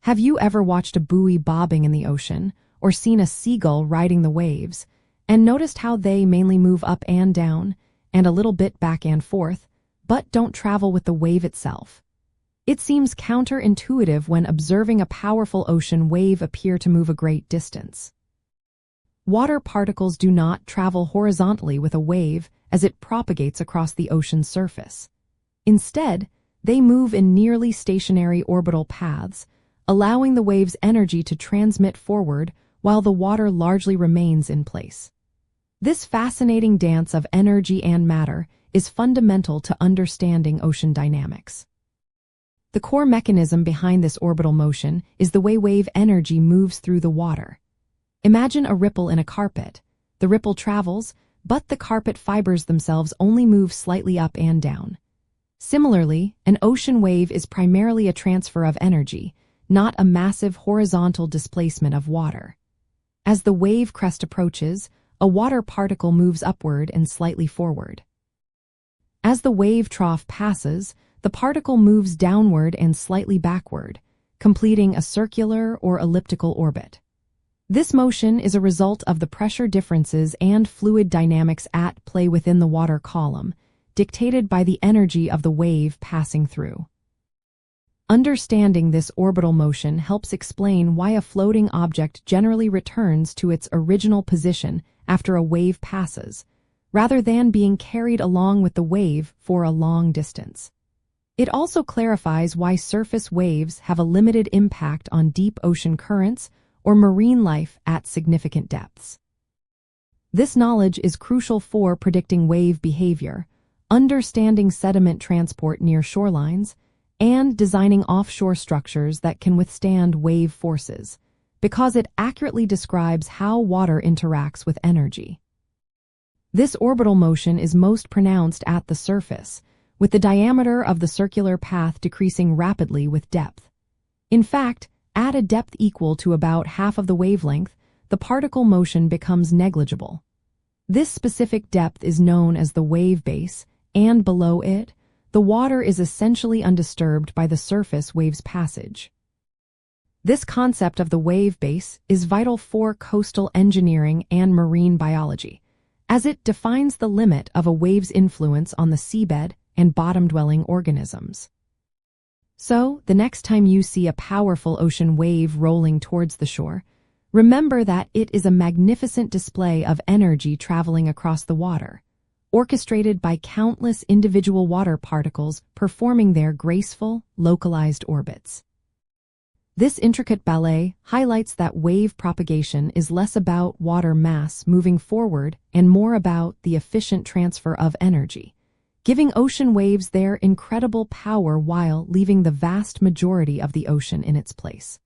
Have you ever watched a buoy bobbing in the ocean, or seen a seagull riding the waves, and noticed how they mainly move up and down, and a little bit back and forth, but don't travel with the wave itself? It seems counterintuitive when observing a powerful ocean wave appear to move a great distance. Water particles do not travel horizontally with a wave as it propagates across the ocean's surface. Instead, they move in nearly stationary orbital paths, allowing the wave's energy to transmit forward while the water largely remains in place. This fascinating dance of energy and matter is fundamental to understanding ocean dynamics. The core mechanism behind this orbital motion is the way wave energy moves through the water. Imagine a ripple in a carpet. The ripple travels, but the carpet fibers themselves only move slightly up and down. Similarly, an ocean wave is primarily a transfer of energy, not a massive horizontal displacement of water. As the wave crest approaches, a water particle moves upward and slightly forward. As the wave trough passes, the particle moves downward and slightly backward, completing a circular or elliptical orbit. This motion is a result of the pressure differences and fluid dynamics at play within the water column, dictated by the energy of the wave passing through. Understanding this orbital motion helps explain why a floating object generally returns to its original position after a wave passes, rather than being carried along with the wave for a long distance. It also clarifies why surface waves have a limited impact on deep ocean currents or marine life at significant depths. This knowledge is crucial for predicting wave behavior, understanding sediment transport near shorelines, and designing offshore structures that can withstand wave forces, because it accurately describes how water interacts with energy. This orbital motion is most pronounced at the surface, with the diameter of the circular path decreasing rapidly with depth. In fact, at a depth equal to about half of the wavelength, the particle motion becomes negligible. This specific depth is known as the wave base, and below it, the water is essentially undisturbed by the surface wave's passage. This concept of the wave base is vital for coastal engineering and marine biology, as it defines the limit of a wave's influence on the seabed and bottom-dwelling organisms. So, the next time you see a powerful ocean wave rolling towards the shore, remember that it is a magnificent display of energy traveling across the water, orchestrated by countless individual water particles performing their graceful, localized orbits. This intricate ballet highlights that wave propagation is less about water mass moving forward and more about the efficient transfer of energy, giving ocean waves their incredible power while leaving the vast majority of the ocean in its place.